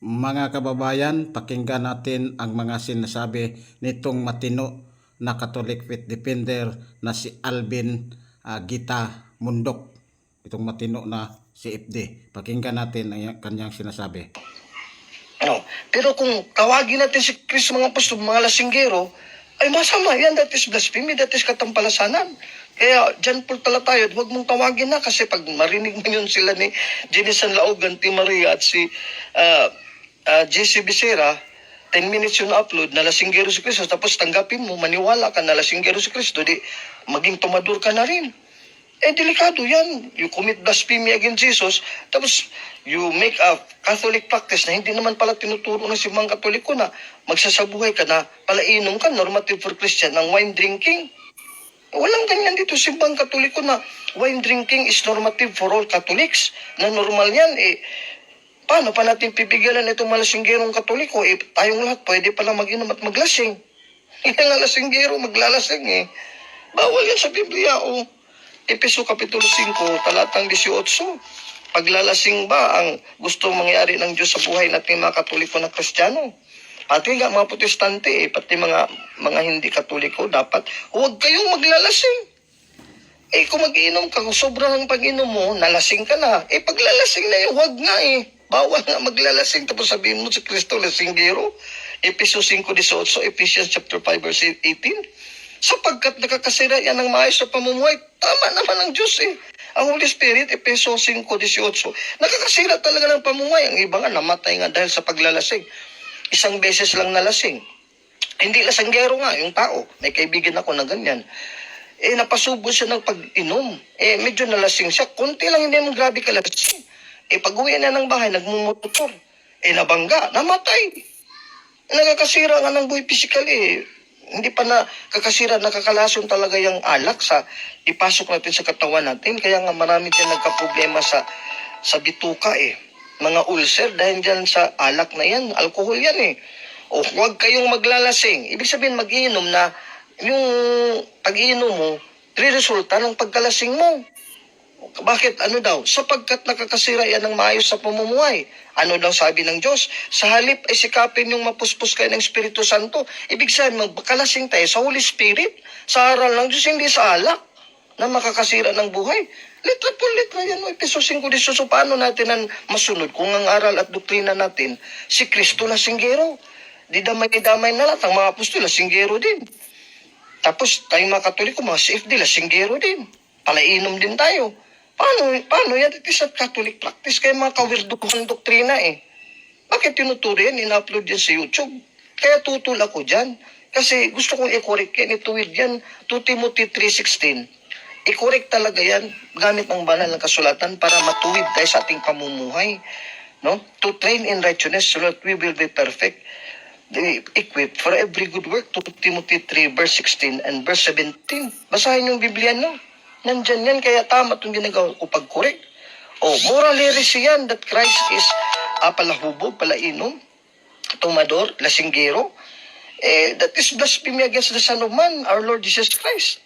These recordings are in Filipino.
Mga kababayan, pakinggan natin ang mga sinasabi nitong matino na Catholic Faith Defender na si Alvin Gita Mundok. Itong matino na si FD. Pakinggan natin ang kanyang sinasabi. Pero kung tawagin natin si Kristo mga apostol, mga lasinggero, ay masama yan. That is blasphemy, that is katampalasanan. Kaya dyan po tala tayo, huwag mong tawagin na kasi pag marinig mo yun sila ni Jenny Sanlaogan, T. Maria at si JC Becerra, 10 minutes yung upload na lasinggero si Kristo, tapos tanggapin mo, maniwala ka na lasinggero si Kristo, di maging tumador ka na rin. Delikado yan. You commit blasphemy against Jesus, tapos you make a Catholic practice na hindi naman pala tinuturo ng simang Katoliko na magsasabuhay ka na palainom ka, normative for Christian, ng wine drinking. Walang ganyan dito simbang Katoliko na wine drinking is normative for all Catholics. Na normal yan, paano pa natin pipigilan itong malasinggerong Katoliko? Tayong lahat pwede pala mag-inom at maglasing. Hindi nga lasinggero, maglalasing Bawal yan sa Biblia Epeso Kapitulo 5, talatang 18. Paglalasing ba ang gusto mangyari ng Diyos sa buhay natin mga Katoliko na Kristiyano? Pati nga mga Protestante, pati mga hindi Katoliko, dapat huwag kayong maglalasing. Kung mag-inom ka, kung sobrang ang pag-inom mo, nalasing ka na. Paglalasing na huwag nga Bawal nga maglalasing. Tapos sabihin mo si Kristo, lasinggero. Epeso 5:18, Ephesians chapter 5, verse 18. Sapagkat nakakasira yan ng maayos sa pamumuhay. Tama naman ang Diyos Ang Holy Spirit, Epeso 5:18, nakakasira talaga ng pamumuhay. Ang iba nga namatay nga dahil sa paglalasing. Isang beses lang nalasing. Hindi lasanggero nga yung tao. May kaibigan ako na ganyan. Napasubo siya ng pag-inom. Medyo nalasing siya. Konti lang, hindi naman grabe kalasing. Pag-uwi na ng bahay, nagmumotor. Nabangga, namatay. Nakakasira nga ng buhay physical Hindi pa na kakasira, nakakalason talaga yung alak sa ipasok natin sa katawan natin. Kaya nga marami dyan nagka-problema sa bituka Mga ulcer dahil dyan sa alak na yan. Alcohol yan huwag kayong maglalasing. Ibig sabihin mag-iinom na yung pag-iinom mo, resulta ng pagkalasing mo. Bakit? Ano daw? Sapagkat nakakasira yan ng maayos sa pamumuhay. Ano daw sabi ng Diyos? Sa halip ay sikapin yung mapuspos kayo ng Espiritu Santo. Ibig sabihin, magpakalasing tayo sa Holy Spirit, sa aral ng Diyos, hindi sa alak na makakasira ng buhay. Letra po letra yan. Epeso 5:18. So paano natin ang masunod kung ang aral at doktrina natin, si Kristo lasinggero? Di damay-damay na lahat. Ang mga apostol, lasinggero din. Tapos tayong mga Katoliko, mga CFD, lasinggero din. Palainom din tayo. Paano yan? It is a Catholic practice. Kaya mga kawirduhan doktrina Bakit tinuturo yan? Ina-upload yan sa YouTube. Kaya tutol ako dyan. Kasi gusto kong i-correct yan. Ituwid yan. 2 Timothy 3:16. I-correct talaga yan. Gamit ang banal ng kasulatan para matuwid tayo sa ating pamumuhay. No? To train in righteousness so that we will be perfect. Equipped for every good work. 2 Timothy 3 verse 16 and verse 17. Basahin yung Biblia Nandyan yan, kaya tama itong ginagawa ko pag-correct. Moral heresy yan that Christ is palahubog, palainom, tumador, lasinggero. That is blasphemy against the Son of Man, our Lord Jesus Christ.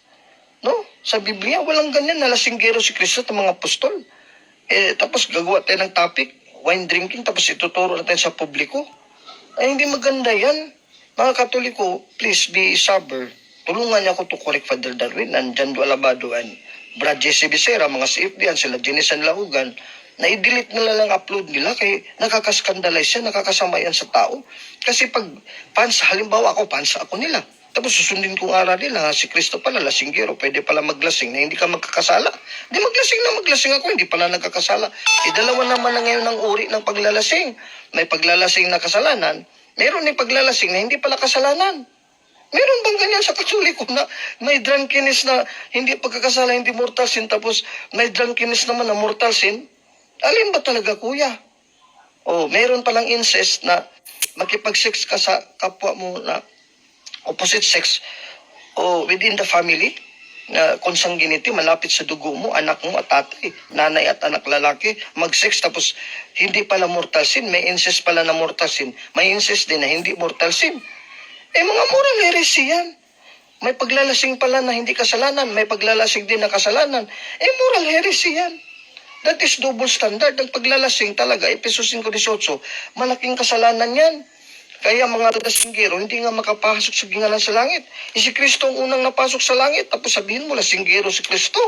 No? Sa Biblia, walang ganyan na lasinggero si Kristo at mga apostol. Tapos gagawa tayo ng topic, wine drinking, tapos ituturo natin sa publiko. Hindi maganda yan. Mga Katoliko, please be sober. Tulungan niya ako to correct Father Darwin and John Dualabado and Brad Jesse Becerra, mga CFD, sila Jenny Sanlaogan, na i-delete nila lang upload nila kaya nakakaskandalize yan, nakakasama yan sa tao. Kasi pag halimbawa pansa ako nila, tapos susundin kong aral nila, si Kristo pala, lasinggero, pwede pala maglasing na hindi ka magkakasala. Di maglasing ako, hindi pala nagkakasala. Dalawa naman na ngayon ang uri ng paglalasing. May paglalasing na kasalanan, meron paglalasing na hindi pala kasalanan. Meron bang ganyan sa Katoliko na may drunkenness na hindi pagkakasala, hindi mortal sin, tapos may drunkenness naman na mortal sin? Alin ba talaga, kuya? Meron palang incest na makipag-sex ka sa kapwa mo na opposite sex within the family, na consanguinity, malapit sa dugo mo, anak mo at tatay, nanay at anak lalaki, mag-sex tapos hindi pala mortal sin, may incest pala na mortal sin, may incest din na hindi mortal sin. Mga moral heresy yan. May paglalasing pala na hindi kasalanan, may paglalasing din na kasalanan. Moral heresy yan. That is double standard. Ang paglalasing talaga, Efesos 5:18, malaking kasalanan yan. Kaya mga lasinggero, hindi nga makapasok sa gingalan sa langit. Si Kristo ang unang napasok sa langit, tapos sabihin mo, lasinggero si Kristo.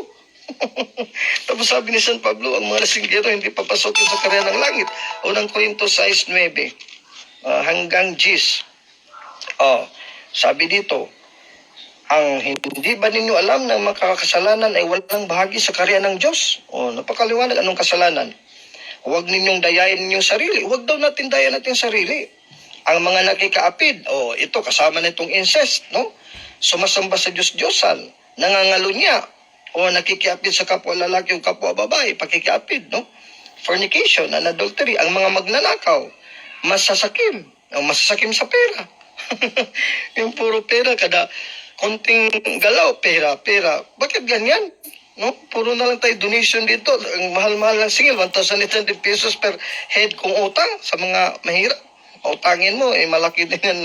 Tapos sabi ni San Pablo, ang mga lasinggero hindi papasok sa karya ng langit. Unang Korinto 6:9 hanggang 10. Sabi dito, ang hindi ba ninyo alam na makakasalanan ay walang bahagi sa karya ng Diyos? Napakaliwanag anong kasalanan. Huwag ninyong dayain ninyong sarili. Huwag daw natin dayan natin sarili. Ang mga nakikaapid, ito kasama na itong incest, no? Sumasamba sa Diyos-Diyosan, nangangalunya, o nakikiapid sa kapwa lalaki o kapwa babae, pakikiapid, no? Fornication and adultery, ang mga magnanakaw, masasakim sa pera. Yung puro pera, kada konting galaw, pera. Bakit ganyan? No? Puro na lang tayo donation dito. Ang mahal-mahal ng singil, 1,800 pesos per head kung utang sa mga mahirap. Utangin mo, malaki din yan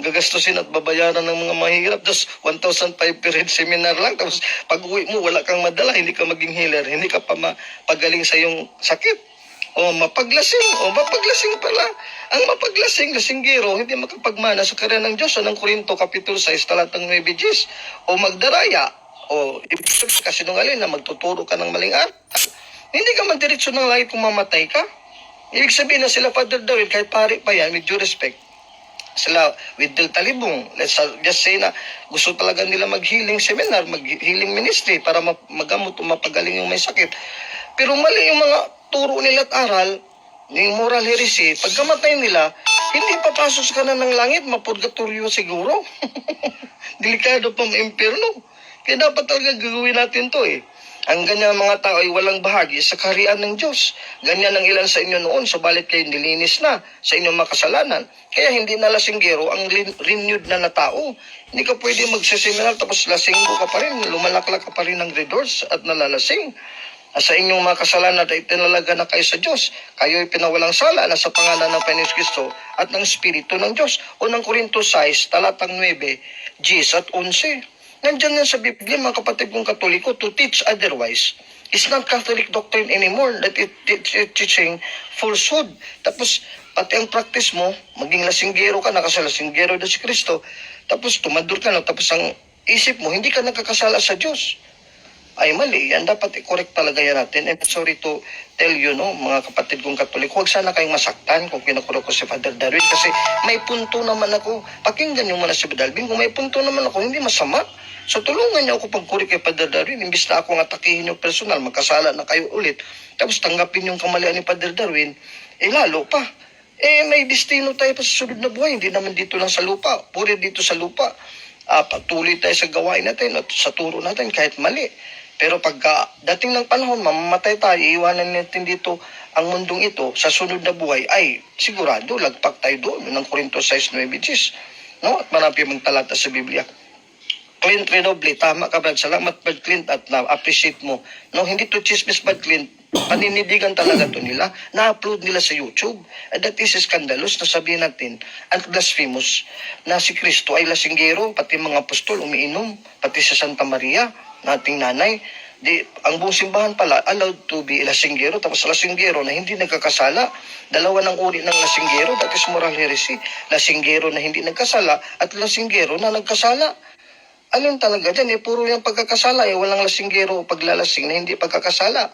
gagastusin at babayaran ng mga mahirap. Tapos 1,500 per head seminar lang. Tapos pag uwi mo, wala kang madala, hindi ka maging healer, hindi ka pa mapagaling sa iyong sakit. Mapaglasing pala. Ang mapaglasing, lasinggero, hindi makapagmana sa karya ng Diyos. Ng Korinto, Kapitulo 6, talatang 9-10. Magdaraya, ibig sabihin kasinungaling na magtuturo ka ng maling aral. Hindi ka mandiretso ng langit kung mamatay ka. Ibig sabihin na sila Father David, kahit pari pa yan, with due respect, sila with Del Talibong, let's just say na gusto talaga nila mag-healing seminar, mag-healing ministry para magamot o mapagaling yung may sakit. Pero mali yung mga turo nila at aral, yung moral heresy, pagkamatay nila, hindi papasok sa kanan ng langit, mapurgatorio siguro. Delikado pa impyerno. Kaya dapat talaga gagawin natin to Ang ganyan mga tao ay walang bahagi sa kaharian ng Diyos. Ganyan ang ilan sa inyo noon, subalit kayo nilinis na sa inyong makasalanan. Kaya hindi na lasinggero ang renewed na tao. Hindi ka pwede magsiseminar tapos lasinggo ka pa rin, lumalaklak ka pa rin ng redors at nalalasing. Sa inyong mga kasalanan ay tinalaga na kayo sa Diyos. Kayo ay pinawalang sala na sa pangalan ng Panginoon Kristo at ng Espiritu ng Diyos. Unang Korinto 6, talatang 9, 10 at 11. Nandiyan yan sa Biblia, mga kapatid kong Katoliko, to teach otherwise. It's not Catholic doctrine anymore that it's teaching falsehood. Tapos, pati ang practice mo, maging lasinggero ka, nakasalasingero na si Kristo. Tapos, tumadur ka na, tapos ang isip mo, hindi ka nagkakasala sa Diyos. Ay mali, yan dapat i-correct talaga yan natin. And sorry to tell you, no, mga kapatid kong Katoliko, huwag sana kayong masaktan kung kinakuro ko si Father Darwin kasi may punto naman ako. Pakinggan nyo muna si Father Darwin, kung may punto naman ako, hindi masama. So tulungan niyo ako pagkuri kay Father Darwin, imbis na ako nga takihin yung personal, magkasala na kayo ulit. Tapos tanggapin yung kamalian ni Father Darwin, lalo pa. May destino tayo pa sa sunod na buhay, hindi naman dito lang sa lupa, puri dito sa lupa. Patuloy tayo sa gawain natin at sa turo natin kahit mali. Pero pagka dating ng panahon, mamamatay tayo, iiwanan natin dito ang mundong ito sa sunod na buhay, ay sigurado, lagpak tayo doon ng Korinto 6:9. No? At marami mong talata sa Biblia. Clint Renoble, tama ka Brad, salamat Brad Clint at na-appreciate mo. No, hindi to chismis Brad Clint, panindigan talaga to nila, na-upload nila sa YouTube. That is scandalous na sabihin natin, and blasphemous, na si Kristo ay lasinggero, pati mga apostol umiinom, pati sa Santa Maria, nating nanay. Ang buong simbahan pala allowed to be lasinggero, tapos lasinggero na hindi nagkakasala. Dalawa ng uri ng lasinggero, that is moral heresy. Lasinggero na hindi nagkasala at lasinggero na nagkasala. Alin talaga dyan, puro yung pagkakasala, walang lasinggero o paglalasing na hindi pagkakasala.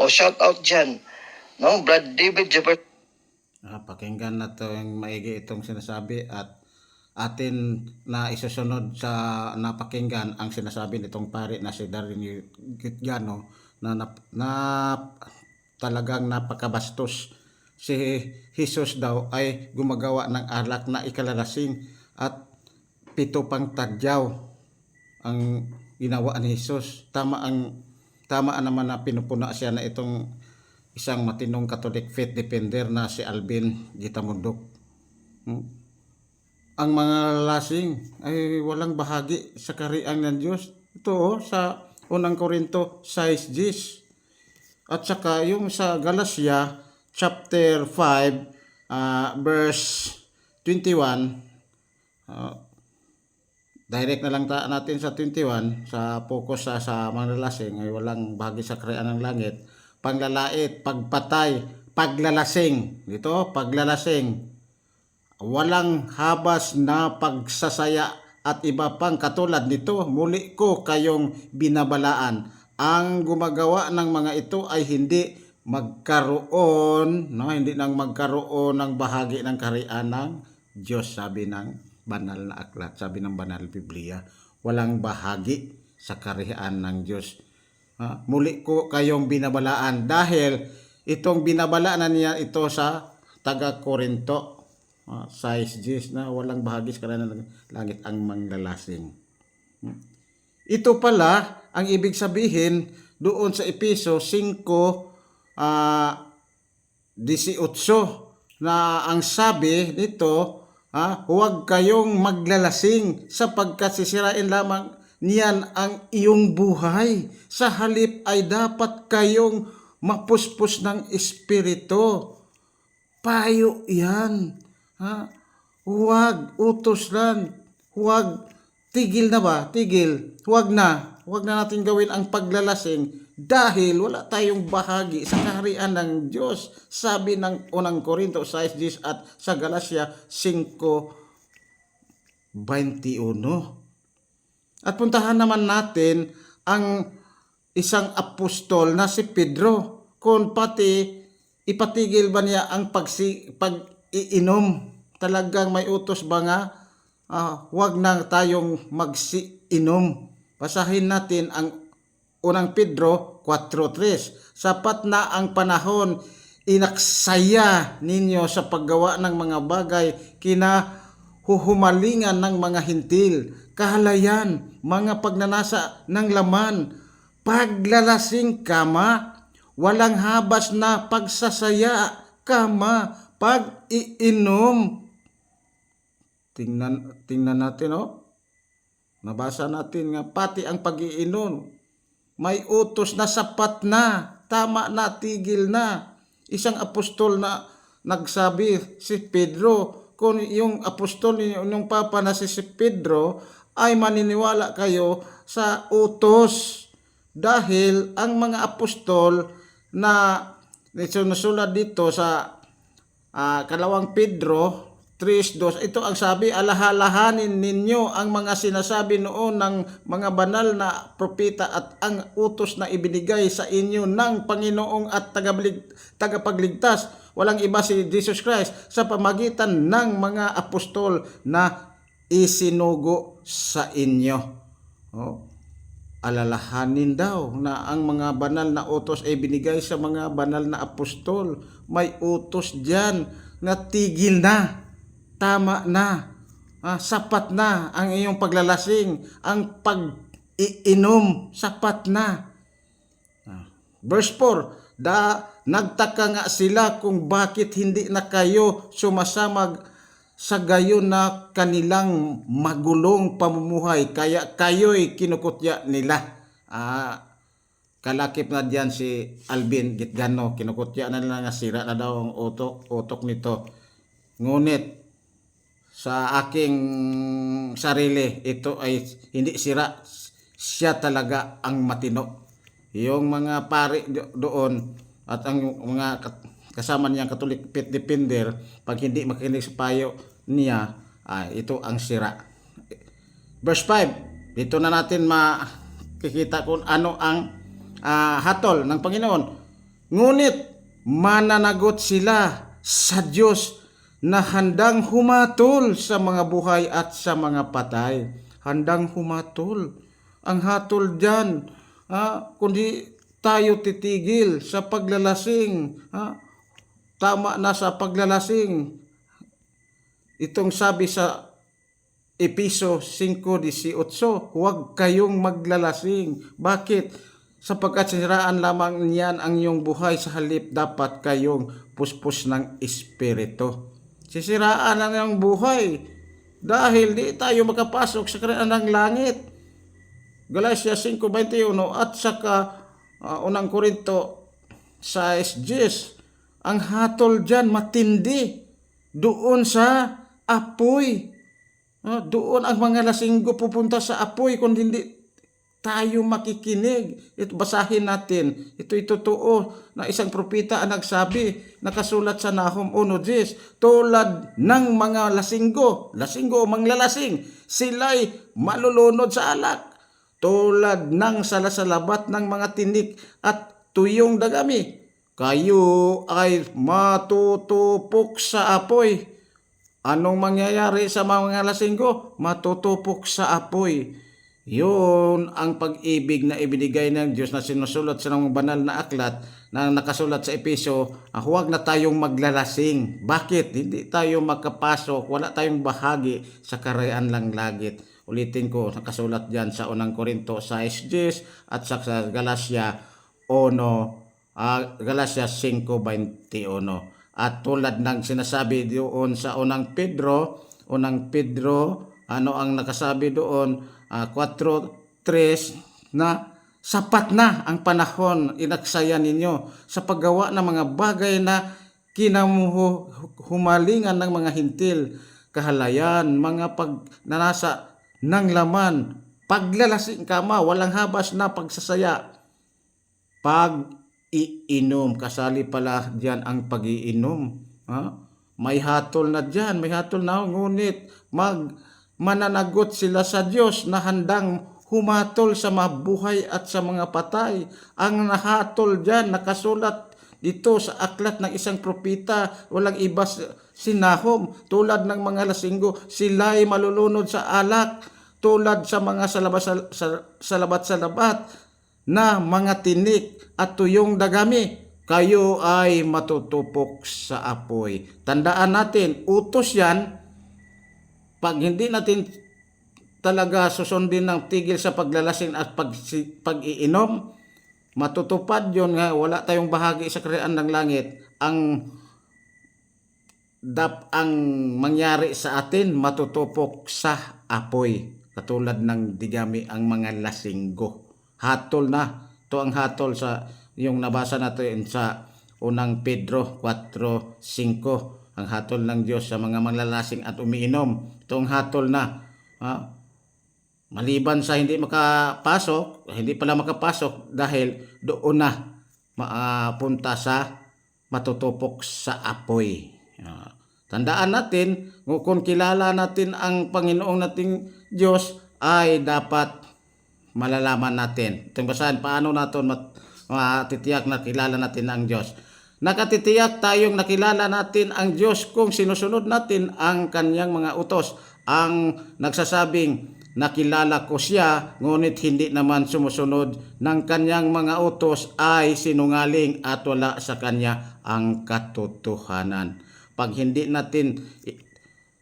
Shout out dyan. No? Brad David Jefferson. Pakinggan na to yung maigi itong sinasabi at atin na isusunod sa napakinggan ang sinasabi nitong pari na si Darwin Gitgano na talagang napakabastos. Si Jesus daw ay gumagawa ng alak na ikalalasing at 7 pang tadyaw ang ginawa ni Jesus. Tama naman na pinupuna siya na itong isang matinong Catholic faith defender na si Alvin Gita Mundok. Ang mga lasing ay walang bahagi sa kaharian ng Diyos. Ito sa unang Korinto 6:10. At saka yung sa Galatia chapter 5 verse 21, direct na lang natin sa 21, sa focus sa mga lasing ay walang bahagi sa kaharian ng langit. panglalait, pagpatay, paglalasing. Dito, paglalasing. Walang habas na pagsasaya at iba pang katulad nito. Muli ko kayong binabalaan. Ang gumagawa ng mga ito ay hindi hindi nang magkaroon ng bahagi ng kaharian ng Diyos, sabi ng banal na aklat, sabi ng banal Biblia. Walang bahagi sa kaharian ng Diyos. Muli ko kayong binabalaan dahil itong binabalaan niya ito sa taga-Korinto. 6:10 na walang bahagi sa kaharian ng langit ang manglalasing. Ito pala ang ibig sabihin doon sa Efeso 5:18 na ang sabi nito, huwag kayong maglalasing sapagkat sisirain lamang niyan ang iyong buhay. Sa halip ay dapat kayong mapuspos ng Espiritu. Payo yan. Huwag, utos lang. Huwag, tigil na ba? Tigil. Huwag na. Huwag na natin gawin ang paglalasing dahil wala tayong bahagi sa kaharian ng Diyos. Sabi ng unang Korinto 6:10 at sa Galacia 5:21. At puntahan naman natin ang isang apostol na si Pedro. Kung pati ipatigil ba niya ang pag-iinom? Talagang may utos ba nga? Huwag na tayong magsiinom. Basahin natin ang unang Pedro 4:3. Sapat na ang panahon, inaksaya ninyo sa paggawa ng mga bagay kinahuhumalingan ng mga hintil, kahalayan, mga pagnanasa ng laman, paglalasing, walang habas na pagsasaya, pag-iinom. Tingnan natin, nabasa natin nga pati ang pag-iinom may utos na sapat na, tama na, tigil na. Isang apostol na nagsabi, si Pedro. Kung yung apostol yung papa na si Pedro ay maniniwala kayo sa utos, dahil ang mga apostol na sinusulat dito sa kalawang Pedro 3:2, ito ang sabi, alahalahanin ninyo ang mga sinasabi noon ng mga banal na propeta at ang utos na ibinigay sa inyo ng Panginoong at tagapagligtas. Walang iba si Jesus Christ sa pamagitan ng mga apostol na isinugo sa inyo. Alalahanin daw na ang mga banal na utos ay binigay sa mga banal na apostol. May utos diyan na tigil na. Tama na, sapat na ang iyong paglalasing, ang pag-iinom, sapat na. Verse 4, nagtaka nga sila kung bakit hindi na kayo sumasamag sa gayon na kanilang magulong pamumuhay, kaya kayo'y kinukutya nila. Kalakip na diyan si Alvin Gitgano, kinukutya na nila nga sira na daw ang utok nito. Ngunit sa aking sarili, ito ay hindi sira. Siya talaga ang matino. Yung mga pari doon at ang mga kasama niyang Catholic Faith Defender, pag hindi makinig sa payo niya, ito ang sira. Verse 5, dito na natin makikita kung ano ang hatol ng Panginoon. Ngunit mananagot sila sa Diyos na handang humatol sa mga buhay at sa mga patay. Handang humatol. Ang hatol dyan, kundi tayo titigil sa paglalasing. Tama na sa paglalasing. Itong sabi sa Efeso 5:18, huwag kayong maglalasing. Bakit? Sapagkat siraan lamang niyan ang iyong buhay, sa halip dapat kayong puspos ng Espiritu. Sisiraan ang iyong buhay dahil di tayo makapasok sa kaharian ng langit. Galacia 5:21 at saka unang Korinto 6:10. Ang hatol dyan matindi. Doon sa apoy. Doon ang mga lasinggo pupunta sa apoy kung hindi tayo makikinig. Ito, basahin natin. Ito'y totoo na isang propeta ang nagsabi, nakasulat sa Nahum 1:10, tulad ng mga lasinggo o manglalasing, sila'y malulunod sa alak. Tulad ng salasalabat ng mga tinik at tuyong dagami, kayo ay matutupok sa apoy. Anong mangyayari sa mga lasinggo? Matutupok sa apoy. Yun ang pag-ibig na ibinigay ng Diyos na sinusulat sa mga banal na aklat na nakasulat sa Epeso. Huwag na tayong maglalasing. Bakit? Hindi tayo makapasok, wala tayong bahagi sa karayaan lang langit. Ulitin ko, nakasulat dyan sa unang Korinto 6:10 at sa Galacia 5:21. At tulad ng sinasabi doon sa unang Pedro, ano ang nakasabi doon? 4:3, na sapat na ang panahon inaksaya ninyo sa paggawa ng mga bagay na kinahumalingan ng mga hintil, kahalayan, mga pagnanasa ng laman, paglalasing kama, walang habas na pagsasaya, pag-iinom. Kasali pala diyan ang pag-iinom. May hatol na diyan, ngunit mananagot sila sa Diyos na handang humatol sa mabuhay at sa mga patay. Ang nahatol diyan, nakasulat dito sa aklat ng isang propeta, walang iba si Nahum, tulad ng mga lasinggo, sila'y malulunod sa alak, tulad sa mga salabat-salabat na mga tinik at tuyong dagami, kayo ay matutupok sa apoy. Tandaan natin, utos yan. Pag hindi natin talaga susundin ng tigil sa paglalasing at pag-iinom, matutupad yun nga, wala tayong bahagi sa karayaan ng langit. Ang mangyari sa atin, matutupok sa apoy. Katulad ng digami ang mga lasinggo. Hatol na. Ito ang hatol sa yung nabasa natin sa unang Pedro 4:5. Ang hatol ng Diyos sa mga manglalasing at umiinom. Itong hatol na. Maliban sa hindi pala makapasok dahil doon na mapunta sa matutupok sa apoy. Tandaan natin, kung kilala natin ang Panginoong nating Diyos, ay dapat malalaman natin. Itong basahan, paano natin matitiyak na kilala natin ang Diyos? Nakatitiyak tayong nakilala natin ang Diyos kung sinusunod natin ang kanyang mga utos. Ang nagsasabing, nakilala ko siya, ngunit hindi naman sumusunod ng kanyang mga utos ay sinungaling at wala sa kanya ang katotohanan. Pag hindi natin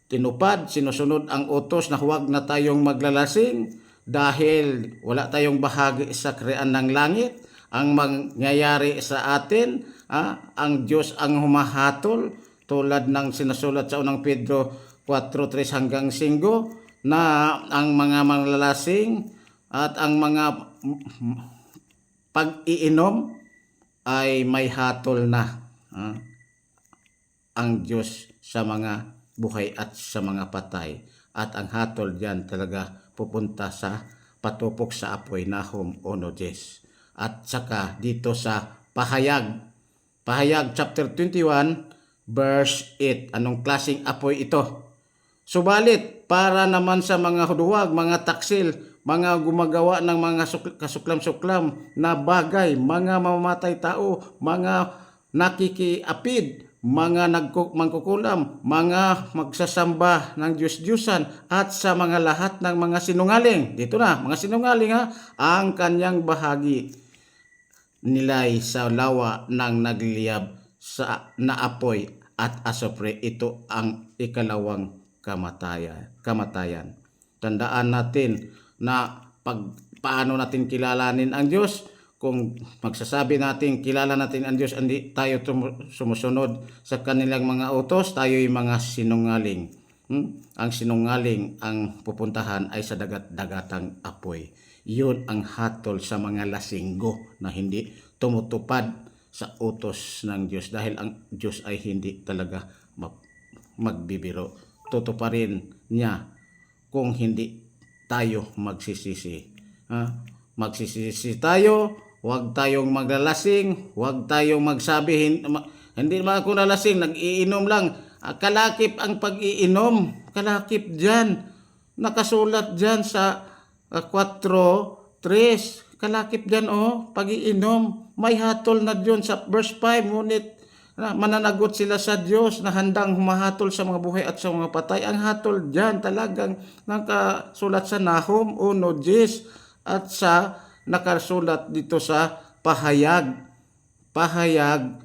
tinupad, sinusunod ang utos na huwag na tayong maglalasing dahil wala tayong bahagi sa karayaan ng langit, ang mangyayari sa atin, ang Diyos ang humahatol tulad ng sinasulat sa unang Pedro 4:3-5 na ang mga manglalasing at ang mga pag-iinom ay may hatol na ang Diyos sa mga buhay at sa mga patay. At ang hatol diyan talaga pupunta sa patupok sa apoy, Nahum 1:10. At saka dito sa Pahayag chapter 21 verse 8. Anong klaseng apoy ito? Subalit para naman sa mga huduwag, mga taksil, mga gumagawa ng mga kasuklam-suklam na bagay, mga mamamatay tao, mga nakikiapid, mga mangkukulam, mga magsasamba ng Diyos-Diyusan, at sa mga lahat ng mga sinungaling. Dito na, mga sinungaling ang kanyang bahagi nilay sa lawa ng nagliliyab na apoy at asopre. Ito ang ikalawang kamatayan. Tandaan natin na paano natin kilalanin ang Diyos. Kung magsasabi natin kilala natin ang Diyos, hindi tayo sumusunod sa kanilang mga utos, tayo'y mga sinungaling. Ang sinungaling ang pupuntahan ay sa dagat-dagatang apoy. Yun ang hatol sa mga lasinggo na hindi tumutupad sa utos ng Diyos, dahil ang Diyos ay hindi talaga magbibiro. Tutuparin niya kung hindi tayo magsisisi. magsisisi tayo, huwag tayong maglalasing, huwag tayong magsabi, hindi naman ako nalasing, nag-iinom lang. Kalakip ang pag-iinom, kalakip dyan. Nakasulat dyan sa 4:3, kalakip dyan pag-iinom. May hatol na dyan sa verse 5, ngunit mananagot sila sa Diyos na handang humahatol sa mga buhay at sa mga patay. Ang hatol dyan talagang nakasulat sa Nahum 1:10 at sa nakasulat dito sa Pahayag. Pahayag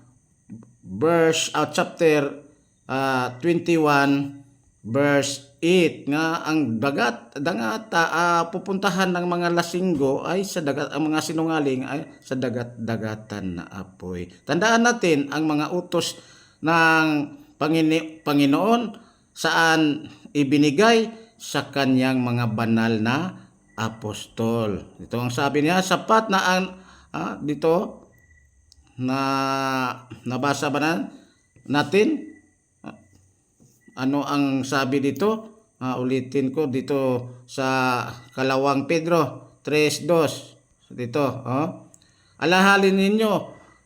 chapter 21 verse 8 nga ang pupuntahan ng mga lasinggo ay sa dagat, ang mga sinungaling ay sa dagat-dagatan na apoy. Tandaan natin ang mga utos ng Panginoon saan ibinigay sa kanyang mga banal na apostol. Ito ang sabi niya, sapat na ang dito na nabasa ba natin? Ano ang sabi dito? Ulitin ko dito sa Kalawang Pedro 3:2. Dito, alahalin ninyo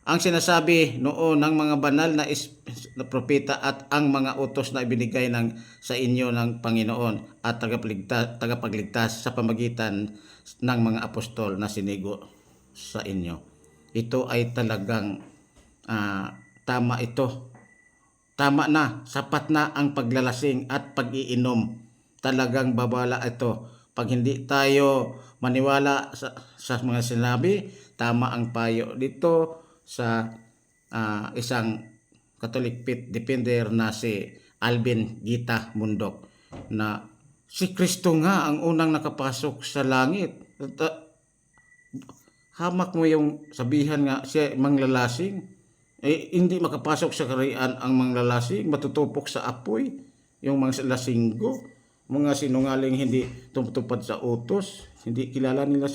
ang sinasabi noon ng mga banal na propeta at ang mga utos na ibinigay sa inyo ng Panginoon at tagapagligtas sa pamagitan ng mga apostol na sinigo sa inyo. Ito ay talagang tama ito. Tama na, sapat na ang paglalasing at pag-iinom. Talagang babala ito. Pag hindi tayo maniwala sa mga sinabi, tama ang payo dito sa isang Catholic faith defender na si Alvin Gita Mundok, na si Kristo nga ang unang nakapasok sa langit. Hamak mo yung sabihan nga siya manglalasing. Hindi makapasok sa kaharian ang manglalasing, matutupok sa apoy. Yung mga lasinggo, mga sinungaling hindi tumutupad sa utos, hindi kilala nila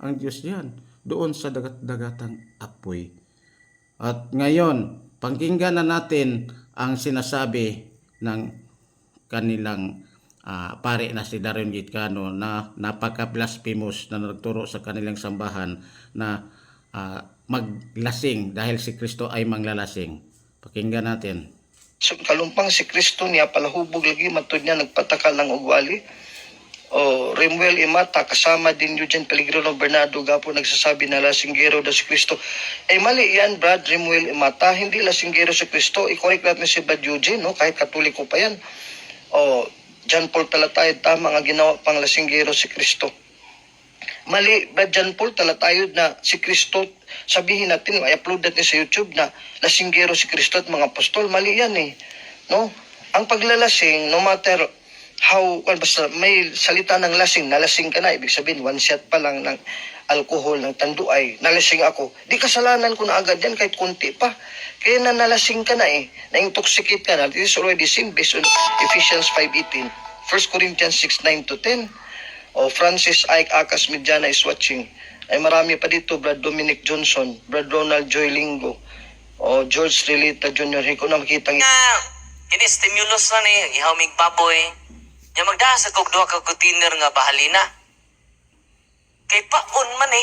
ang Diyos yan. Doon sa dagat-dagatang apoy. At ngayon, pakinggan na natin ang sinasabi ng kanilang pare na si Darren Gitcano na napaka-blasphemous na nagturo sa kanilang sambahan na maglasing dahil si Kristo ay manglalasing. Pakinggan natin. So, kalumpang si Kristo niya palahubog lagi matod niya nagpatakal ng ugwali. Remuel Imata kasama din Eugene Pellegrino Bernardo gapo nagsasabi na lasinggero daw si Kristo. Mali yan, Brad Remuel Imata, hindi lasinggero si Kristo. I-correct natin si Brad Eugene, kahit Katoliko pa yan. John Paul Talatayod, tama nga ginawa pang lasinggero si Kristo. Mali, Brad John Paul Talatayod na si Kristo, sabihin natin, i-upload natin sa YouTube na lasinggero si Kristo at mga apostol. Mali yan no? Ang paglalasing, no matter how, basta may salita ng lasing, nalasing ka na, ibig sabihin, one shot pa lang ng alcohol, ng tanduay, nalasing ako. Di kasalanan ko na agad yan, kahit konti pa. Kaya nalasing ka na na-intoxicate ka na. This is already sin based on Ephesians 5:18. 1 Corinthians 6:9-10. Francis Ike Akas Mediana is watching. Ay marami pa dito, Brad Dominic Johnson, Brad Ronald Joy Lingo, George Relita Jr. Hindi ko na makita Ini stimulus na ni, ihawmig baboy. Nya magdaas kog duha ka container nga bahalina. Kay paon man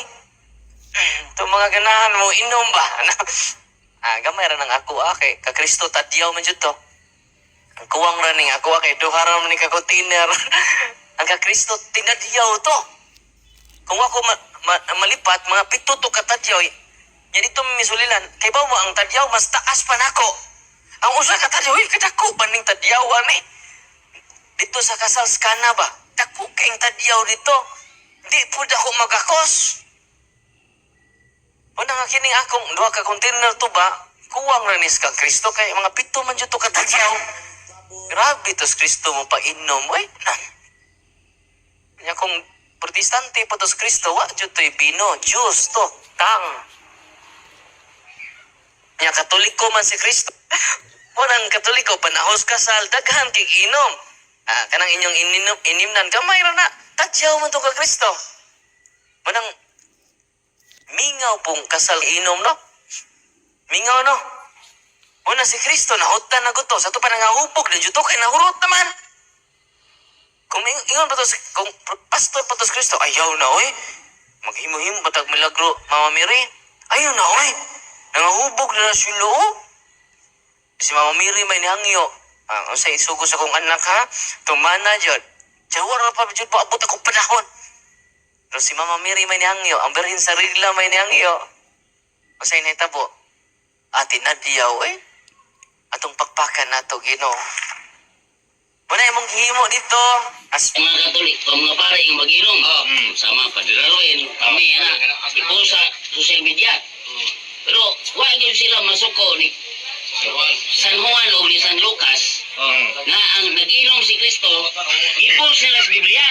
Ito mga ganahan mo, inom ba? Gamay ra ng ako kay ka Kristo tadyaw man jud to. Ang kuwang ra ning ako kay duha ra man ni ka container. Ang ka Kristo tinadyaw to. Kung ako malipat mga 7 to katadyaw. Nya dito misulilan, kay ba mo ang tadyaw mas taas pa nako. Ang usa ka tadyaw kadako pa ning tadyaw dito sa kasal skana ba? Dako kayong tadyaw dito. Di po ako magakos. O nga kining akong duha ka container to ba? Kuwang ranis ka Kristo kay mga 7 man jud to katadyaw. Grabe tos Kristo mo pa inom. Nya kung protestante pa tos Kristo wa jud toy bino, juice to, tang. Nya Katoliko man si Kristo. Wanang Katoliko panahos kasal daghan kay inom. Kanang inyong inimnan gamay ra na. Tadyaw man to ka Kristo. Manang mingaw pong kasal inom no. Mingaw no. Una si Kristo nahutan na guto sa to pa nangahubog na juto kay nahurot naman. Kung ingon pa to kung pastor pa to si Kristo ayaw na Maghimo-himo batag milagro, Mama Mary. Ayun na, oy. Nangahubog na si Loo. Si Mama Mary may nihangyo. Ang sa isugo sa kong anak ha, tumana dyan. Jawar na pa dyan, paabot akong panahon. Pero si Mama Mary may nihangyo, ang Berhin sa Rigla may nihangyo. Ang sa inay tabo, atin na diyaw eh. Atong pakpakan na to, Ginoo. Muna imong himo dito. As Mga Katolik, mga pare yung mag-inom. Sama padilaruin kami ipo sa social media. Pero wala gyud sila masuko ni San Juan o ni San Lucas na ang nag-inom si Kristo, gipos nila sa Biblia.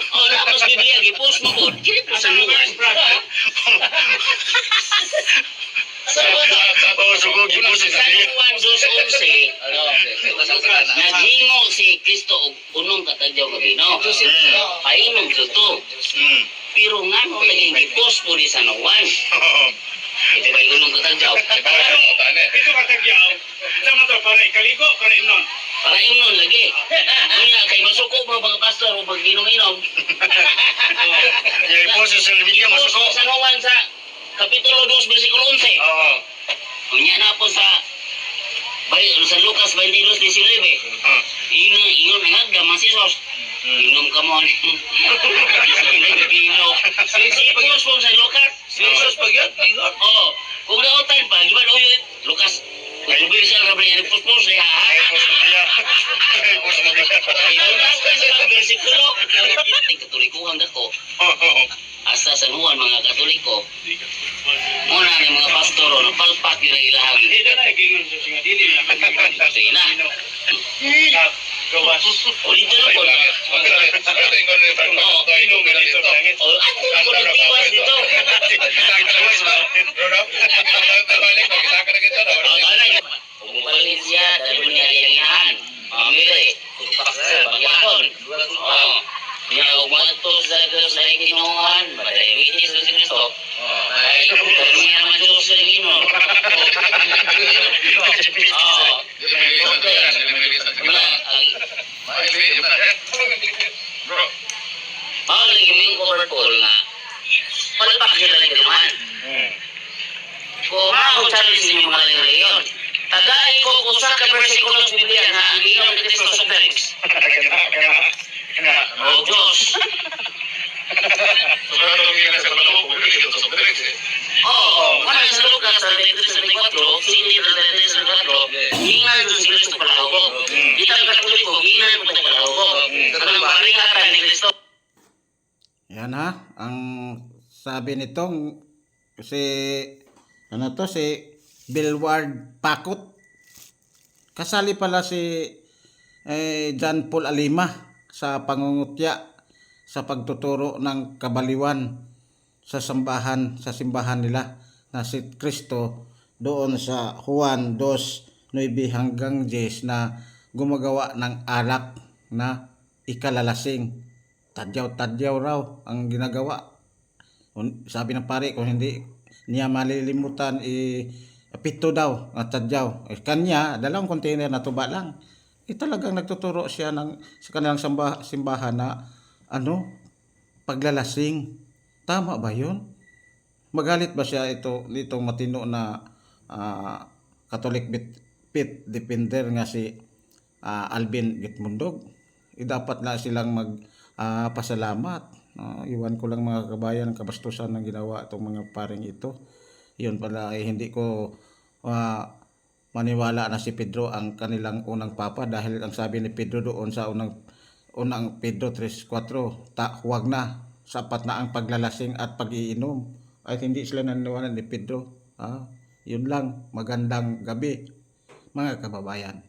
O tapos Biblia, gipos mo po, kini po San Juan. San Juan 2:11, naghimo si Kristo og unong katadyaw nga bino. Painom jud to. Pero ngano naging gipos po ni San Juan? Ito ba yung unong katadyaw? Ito katagyaw. Sama to para ikaligo para imnon. Para imnon lagi. Unya kay masuko mga pastor o pag inom-inom. Yung ipo sa Biblia Gipos masuko. ni San Juan sa Kapitulo 2, versikulo 11. Oo. Unya na po sa San Lucas 22:19. Ingon nga gamas Isos. Inom ka mo. Inom. Sipos po sa Lucas. Isos pag yan, ingon. Oo. Kung nautan pa, di ba uyo Lucas? Kutubil siya na rin puspos niya. Ay, pos Biblia. Ay, pos Biblia. Inunas ka sa versikulo. Katolikuhan ako. Asa San Juan mga Katoliko. Muna ni mga pastoro na palpak yun ang ilahang. Dito na, ikingon sa singa dili. Sige na. Gawas. O dito na po. Inom ka dito sa langit. O ato ko nagtiwas dito. O tanay. Umupalit siya dahil niya liyangihan. Mamire. Bagyapon. O. Niya umatos sa Diyos ay kinuhan. Madayamitis sa Kristo. Ay kami naman Diyos sa Ginoo. Lagi kaming overcall nga. Palpak sila ng naman. Kung ako challenge ninyo mga leyon, tagay ko usa ka versikulo sa Biblia nga ang inom ni Kristo sa drinks. O Diyos. Wala sa Lucas 33:34, Sindi 33:34, hingan sa si Kristo palahubog. Itang Katoliko, hingan mo ito palahubog. Sa paringatan ni Kristo. Yan ha, ang sabi nitong si Billward Pakut. Kasali pala si John Paul Alima sa pangungutya sa pagtuturo ng kabaliwan sa simbahan nila na si Kristo doon sa Juan 2:9 hanggang 10 na gumagawa ng alak na ikalalasing. Tadyaw raw ang ginagawa. Sabi ng pare, kung hindi niya malilimutan, pito daw at tadyaw. Kanya, dalawang container na tuba lang. Talagang nagtuturo siya sa kanilang simbahan na paglalasing. Tama ba yun? Magalit ba siya nitong matino na Catholic pit defender nga si Alvin Gitmundog? Dapat na silang pasalamat. Iwan ko lang mga kabayan ang kabastusan ng ginawa itong mga paring ito. Yun pala hindi ko maniwala na si Pedro ang kanilang unang papa, dahil ang sabi ni Pedro doon sa unang Pedro 3:4, huwag na, sapat na ang paglalasing at pag-iinom. Ay hindi sila naniniwala ni Pedro. Yun lang, magandang gabi mga kababayan.